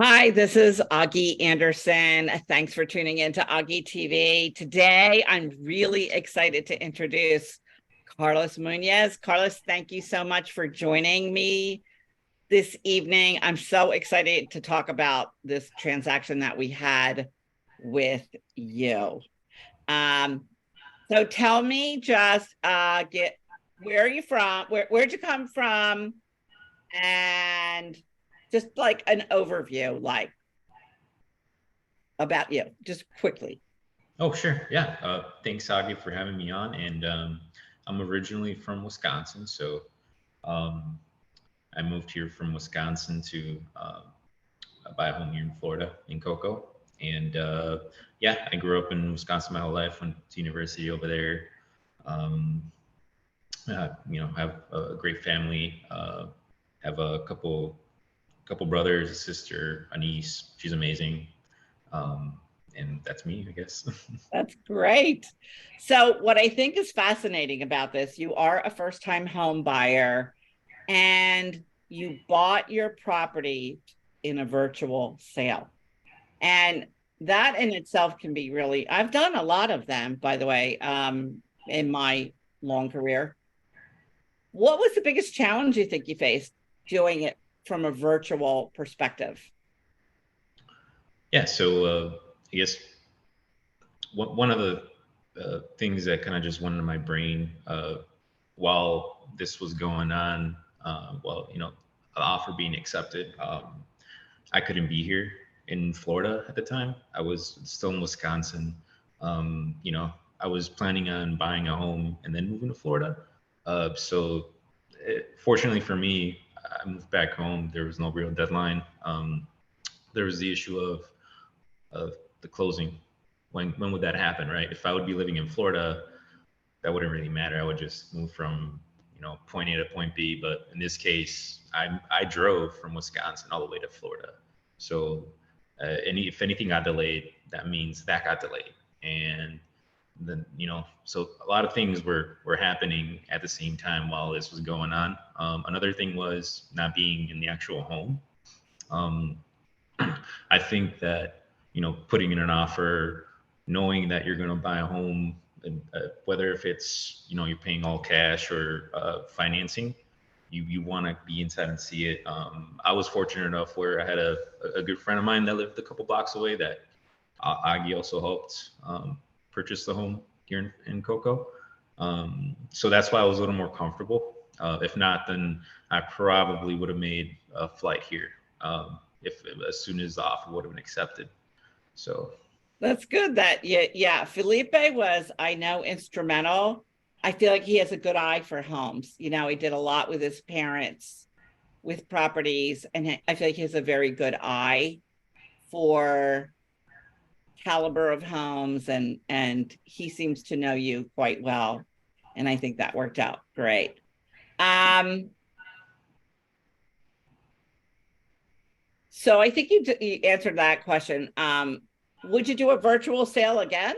Hi, this is Augie Anderson. Thanks for tuning in to Augie TV. Today, I'm really excited to introduce Carlos Munoz. Carlos, thank you so much for joining me this evening. I'm so excited to talk about this transaction that we had with you. Um, so tell me just get where are you from? Where'd you come from? And just like an overview, like about you, just quickly. Oh, sure. Yeah. Thanks, Agi, for having me on. And I'm originally from Wisconsin. So um, I moved here from Wisconsin to buy a home here in Florida, in Cocoa. And yeah, I grew up in Wisconsin my whole life, went to university over there. Um, have a great family. Have a couple brothers, a sister, a niece. She's amazing. Um, and that's me, I guess. That's great. So, what I think is fascinating about this, you are a first time home buyer and you bought your property in a virtual sale. And that in itself can be really, I've done a lot of them, by the way, in my long career. What was the biggest challenge you think you faced doing it from a virtual perspective? Yeah. So I guess one of the things that kind of just went into my brain while this was going on, an offer being accepted, I couldn't be here in Florida at the time. I was still in Wisconsin. Um, you know, I was planning on buying a home and then moving to Florida. Fortunately for me, I moved back home. There was no real deadline. There was the issue of the closing. When would that happen, right? If I would be living in Florida, that wouldn't really matter. I would just move from point A to point B. But in this case, I drove from Wisconsin all the way to Florida. So if anything got delayed, that means that got delayed. And then so a lot of things were happening at the same time while this was going on. Another thing was not being in the actual home. Um, I think that putting in an offer, knowing that you're going to buy a home, whether if it's you're paying all cash or financing, you want to be inside and see it. I was fortunate enough where I had a good friend of mine that lived a couple blocks away that Aggie also helped purchase the home here in Cocoa. So that's why I was a little more comfortable. If not, then I probably would have made a flight here. If as soon as the offer would have been accepted. So That's good that yeah, Felipe was, I know, instrumental. I feel like he has a good eye for homes. You know, he did a lot with his parents with properties, and I feel like he has a very good eye for caliber of homes, and he seems to know you quite well. And I think that worked out great. Um, so I think you answered that question. Would you do a virtual sale again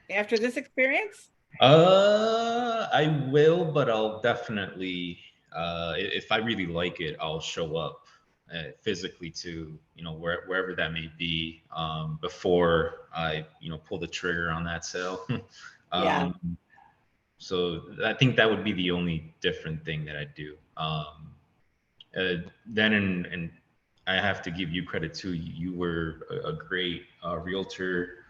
after this experience? I will, but I'll definitely if I really like it, I'll show up physically to wherever that may be before I pull the trigger on that sale. Yeah. um, so I think that would be the only different thing that I do. Then and I have to give you credit too. You were a great realtor.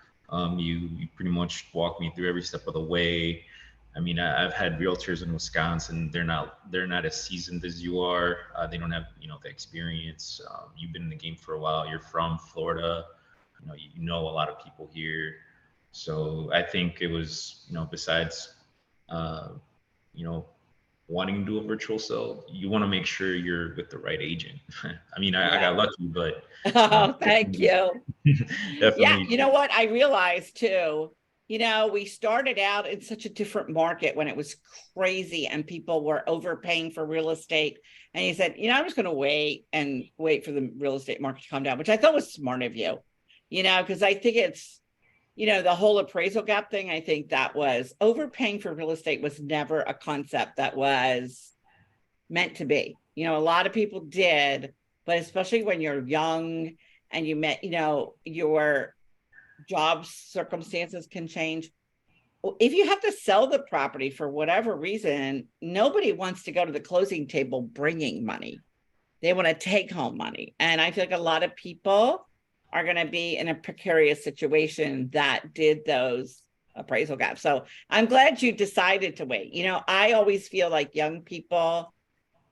You pretty much walked me through every step of the way. I mean, I've had realtors in Wisconsin. They're not as seasoned as you are. They don't have the experience. You've been in the game for a while. You're from Florida. You know a lot of people here. So I think it was besides uh, you know wanting to do a virtual sale, you want to make sure you're with the right agent. I mean, I Yeah. got lucky, but Oh, thank definitely, you. Yeah, definitely, you know what? I realized too, we started out in such a different market when it was crazy and people were overpaying for real estate. And you said, I'm just going to wait and wait for the real estate market to calm down, which I thought was smart of you, because I think it's, the whole appraisal gap thing. I think that was overpaying for real estate was never a concept that was meant to be. A lot of people did, but especially when you're young and you met, your job circumstances can change. If you have to sell the property for whatever reason, nobody wants to go to the closing table bringing money. They want to take home money. And I feel like a lot of people are going to be in a precarious situation that did those appraisal gaps. So I'm glad you decided to wait. I always feel like young people,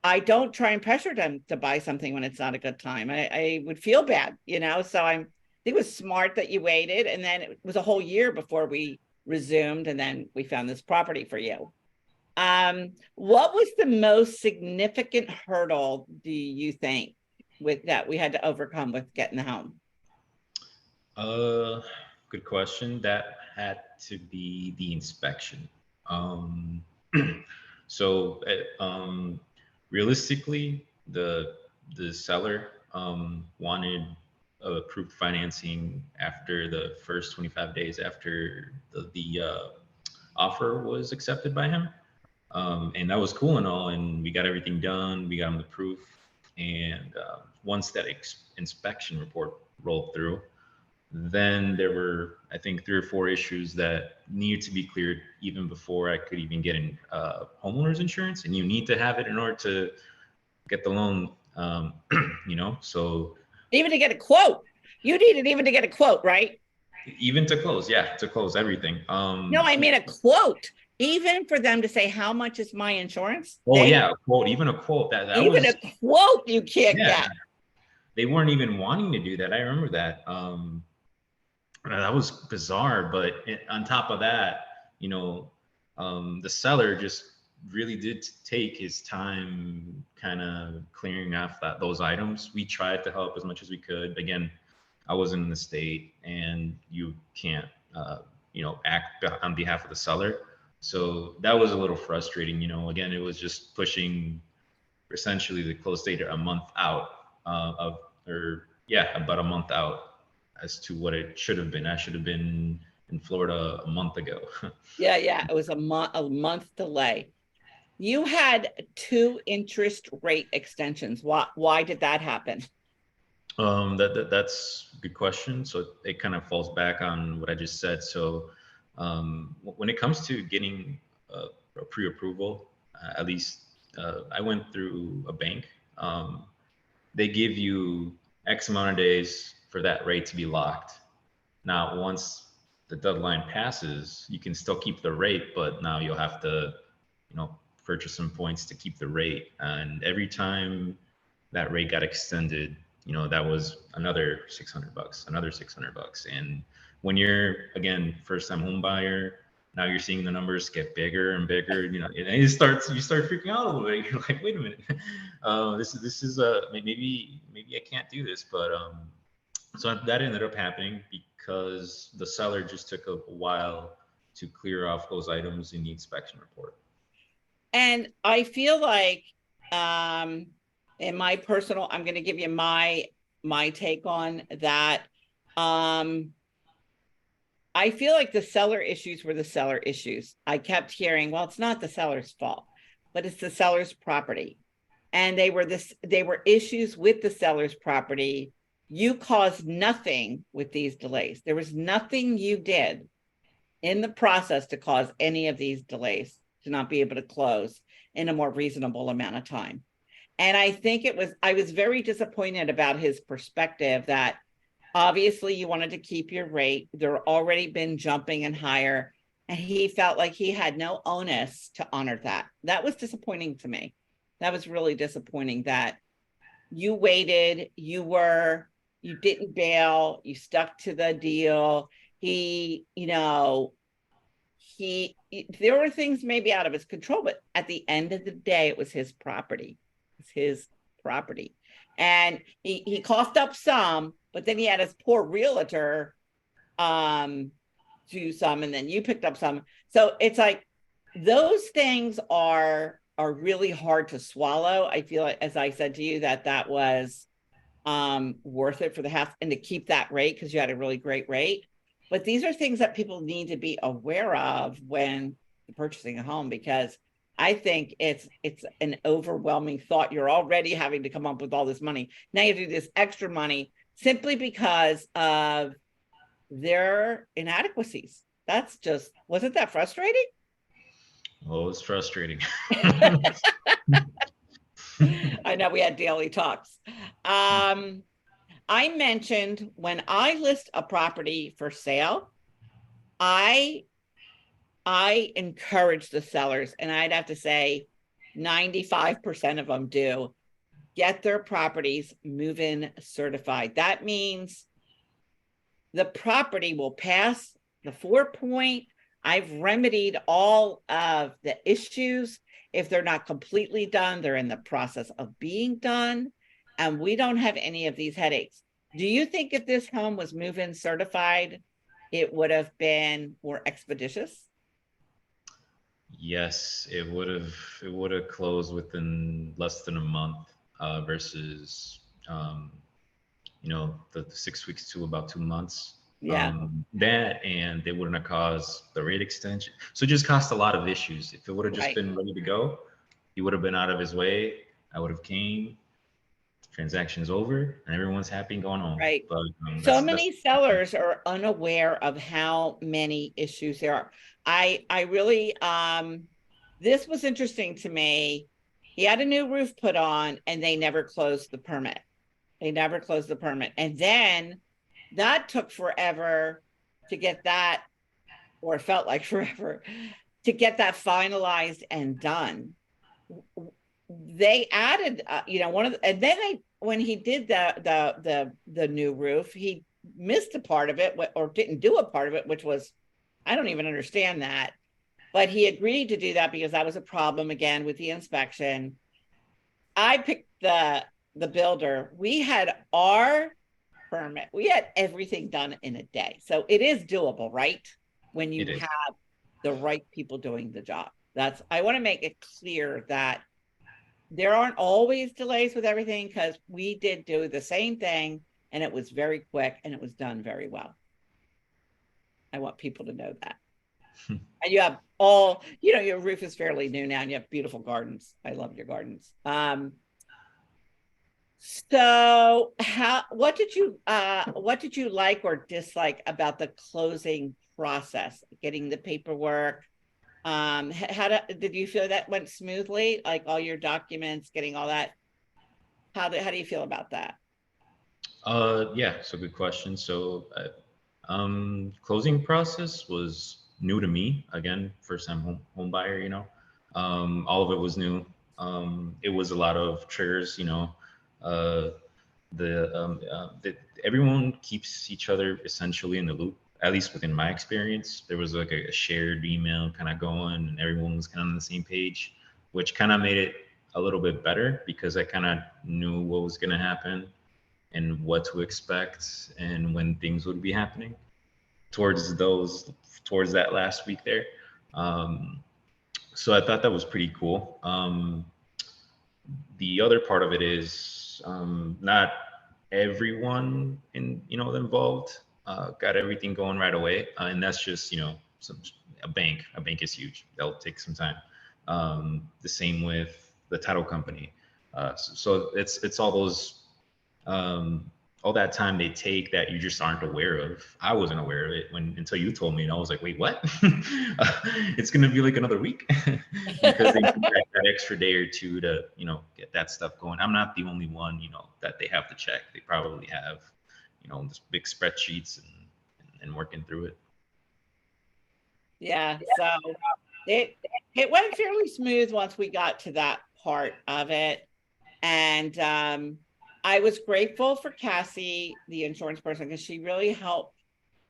I don't try and pressure them to buy something when it's not a good time. I would feel bad, so I think it was smart that you waited. And then it was a whole year before we resumed, and then we found this property for you. What was the most significant hurdle, do you think, with that we had to overcome with getting the home? Good question. That had to be the inspection. So, realistically, the seller wanted approved financing after the first 25 days after the offer was accepted by him. And that was cool and all, and we got everything done. We got him the proof, and once that inspection report rolled through, then there were, I think, 3 or 4 issues that needed to be cleared even before I could even get in homeowners insurance, and you need to have it in order to get the loan. So even to get a quote, you needed even to get a quote, right? Even to close, to close everything. No, I mean a quote. Even for them to say, how much is my insurance? A quote, even a quote that even was, a quote you can't get. They weren't even wanting to do that. I remember that. That was bizarre. But on top of that, the seller just really did take his time kind of clearing off those items. We tried to help as much as we could. Again, I wasn't in the state, and you can't, act on behalf of the seller. So that was a little frustrating. Again, it was just pushing essentially the close date a month out about a month out as to what it should have been. I should have been in Florida a month ago. Yeah. It was a month delay. You had 2 interest rate extensions. Why did that happen? That's a good question. So it kind of falls back on what I just said. So when it comes to getting a pre-approval, at least I went through a bank. They give you X amount of days for that rate to be locked. Now, once the deadline passes, you can still keep the rate, but now you'll have to, purchase some points to keep the rate. And every time that rate got extended, that was another $600, another $600. And when you're, again, first time home buyer, now you're seeing the numbers get bigger and bigger, and you start freaking out a little bit. You're like, wait a minute, this is maybe I can't do this. But so that ended up happening because the seller just took a while to clear off those items in the inspection report. And I feel like, in my personal, I'm going to give you my take on that. I feel like the seller issues were the seller issues. I kept hearing, well, it's not the seller's fault, but it's the seller's property. And they were issues with the seller's property. You caused nothing with these delays. There was nothing you did in the process to cause any of these delays to not be able to close in a more reasonable amount of time. And I think I was very disappointed about his perspective that obviously you wanted to keep your rate. There already been jumping and higher, and he felt like he had no onus to honor that. That was disappointing to me. That was really disappointing that you waited, you didn't bail, you stuck to the deal. There were things maybe out of his control, but at the end of the day, it was his property. It's his property. And he coughed up some, but then he had his poor realtor do some, and then you picked up some. So it's like those things are really hard to swallow. I feel like, as I said to you, that was worth it for the house and to keep that rate because you had a really great rate. But these are things that people need to be aware of when purchasing a home, because I think it's an overwhelming thought. You're already having to come up with all this money. Now you have to do this extra money simply because of their inadequacies. That's just, wasn't that frustrating? Oh, it's frustrating. I know we had daily talks. I mentioned when I list a property for sale, I encourage the sellers, and I'd have to say 95% of them do, get their properties move-in certified. That means the property will pass the 4-point. I've remedied all of the issues. If they're not completely done, they're in the process of being done, and we don't have any of these headaches. Do you think if this home was move-in certified, it would have been more expeditious? Yes, it would have closed within less than a month versus the 6 weeks to about 2 months. Yeah, That and they wouldn't have caused the rate extension. So it just caused a lot of issues. If it would have just right, been ready to go, he would have been out of his way. I would have came, transaction's over, and everyone's happy and going home. right. But So that's many sellers are unaware of how many issues there are. I really this was interesting to me. He had a new roof put on and they never closed the permit. They never closed the permit. And then that took forever to get that, or it felt like forever, to get that finalized and done. They added, one of the, and then when he did the new roof, he missed a part of it or didn't do a part of it, which was, I don't even understand that. But he agreed to do that because that was a problem again with the inspection. I picked the builder. We had our permit. We had everything done in a day. So it is doable, right? When you it is. have the right people doing the job. I want to make it clear that there aren't always delays with everything, because we did do the same thing and it was very quick and it was done very well. I want people to know that. And you have your roof is fairly new now and you have beautiful gardens. I love your gardens. So what did you like or dislike about the closing process, getting the paperwork? Did you feel that went smoothly? Like all your documents, getting all that? How do you feel about that? Yeah, so good question. So, closing process was new to me. Again, first time home buyer, all of it was new. It was a lot of triggers, uh, everyone keeps each other essentially in the loop, at least within my experience. There was like a shared email kind of going, and everyone was kind of on the same page, which kind of made it a little bit better because I kind of knew what was going to happen and what to expect and when things would be happening towards that last week there. So I thought that was pretty cool. The other part of it is not everyone involved got everything going right away, and that's just a bank. A bank is huge. That'll take some time. The same with the title company. So it's all that time they take that you just aren't aware of. I wasn't aware of it until you told me, and I was like, wait, what? It's gonna be like another week because they need that extra day or two to get that stuff going. I'm not the only one that they have to check. They probably have this big spreadsheets and working through it. Yeah, so it went fairly smooth once we got to that part of it. And I was grateful for Cassie, the insurance person, because she really helped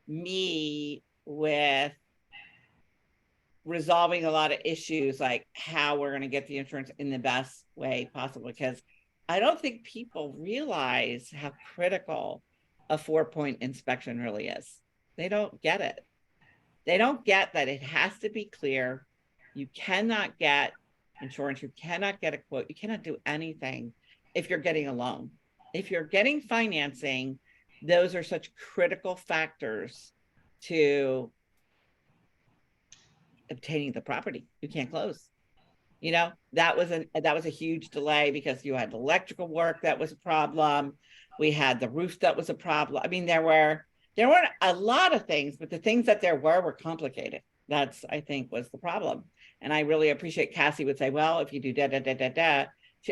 me with resolving a lot of issues, like how we're going to get the insurance in the best way possible. Because I don't think people realize how critical a 4-point inspection really is. They don't get it. They don't get that it has to be clear. You cannot get insurance. You cannot get a quote. You cannot do anything if you're getting a loan. If you're getting financing, those are such critical factors to obtaining the property. You can't close. You know, that was a huge delay because you had electrical work that was a problem. We had the roof that was a problem. I mean, there weren't a lot of things, but the things that there were complicated. That's, I think, was the problem. And I really appreciate Cassie would say, well, if you do da da da da da,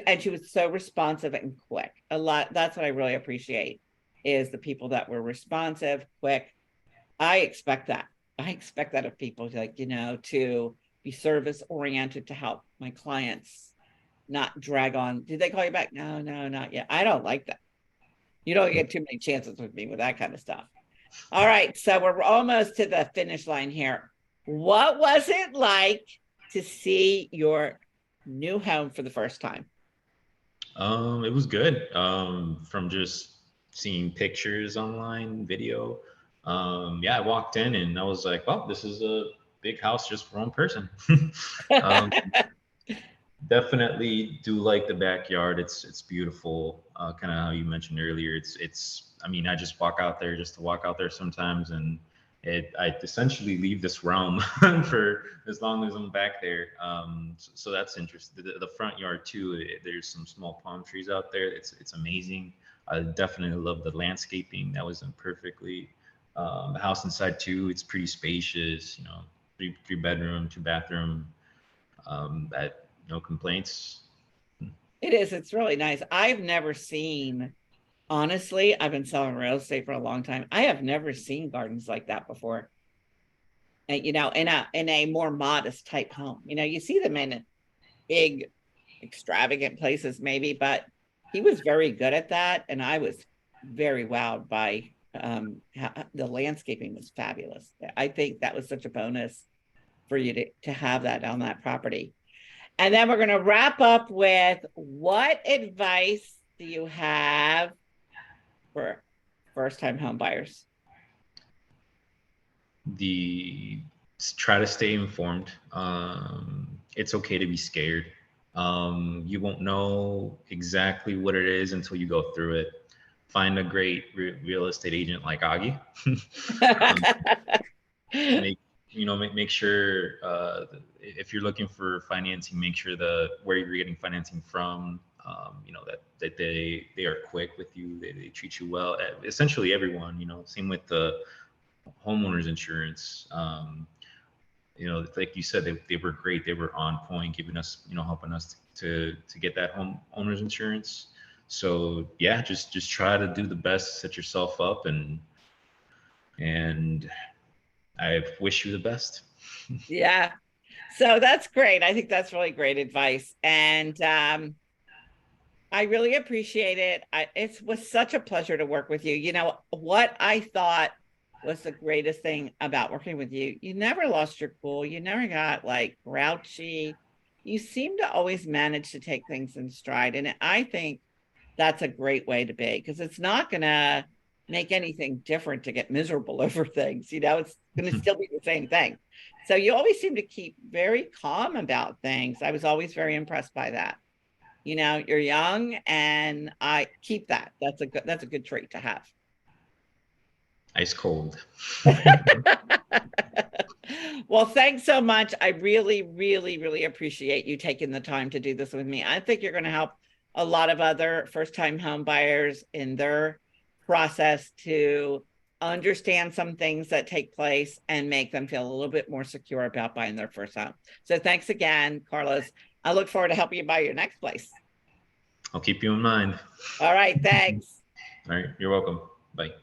and she was so responsive and quick. A lot. That's what I really appreciate is the people that were responsive, quick. I expect that. I expect that of people, like, you know, to be service oriented to help my clients, not drag on. Did they call you back? No, no, not yet. I don't like that. You don't get too many chances with me with that kind of stuff. All right, so we're almost to the finish line here. What was it like to see your new home for the first time? It was good. From just seeing pictures online, video. Yeah, I walked in and I was like, well, this is a big house just for one person. um, Definitely do like the backyard. It's beautiful. Kind of how you mentioned earlier. It's. I mean, I just walk out there just to walk out there sometimes, and I essentially leave this realm for as long as I'm back there. So that's interesting. The front yard too. There's some small palm trees out there. It's amazing. I definitely love the landscaping. That was done perfectly. The house inside too. It's pretty spacious. You know, three bedroom, two bathroom. That no complaints. It is. It's really nice. I've never seen, honestly, I've been selling real estate for a long time. I have never seen gardens like that before. And, you know, in a more modest type home. You know, you see them in big, extravagant places, maybe, but he was very good at that. And I was very wowed by the landscaping was fabulous. I think that was such a bonus for you to have that on that property. And then we're going to wrap up with what advice do you have for first time home buyers? Try to stay informed. It's okay to be scared. You won't know exactly what it is until you go through it. Find a great real estate agent like Augie. Make sure if you're looking for financing, make sure where you're getting financing from. That they are quick with you. They treat you well. Essentially, everyone. Same with the homeowners insurance. Like you said, they were great. They were on point, giving us, helping us to get that homeowners insurance. So yeah, just try to do the best, set yourself up, and I wish you the best. Yeah. So that's great. I think that's really great advice. And I really appreciate it. It was such a pleasure to work with you. You know, what I thought was the greatest thing about working with you, you never lost your cool. You never got like grouchy. You seem to always manage to take things in stride. And I think that's a great way to be, because it's not going to make anything different to get miserable over things. You know, it's going to still be the same thing. So you always seem to keep very calm about things. I was always very impressed by that. You know, you're young, and I keep that. That's a good trait to have. Ice cold. Well, thanks so much. I really, really, really appreciate you taking the time to do this with me. I think you're going to help a lot of other first-time home buyers in their process to understand some things that take place and make them feel a little bit more secure about buying their first home. So thanks again, Carlos. I look forward to helping you buy your next place. I'll keep you in mind. All right, thanks. All right, you're welcome. Bye.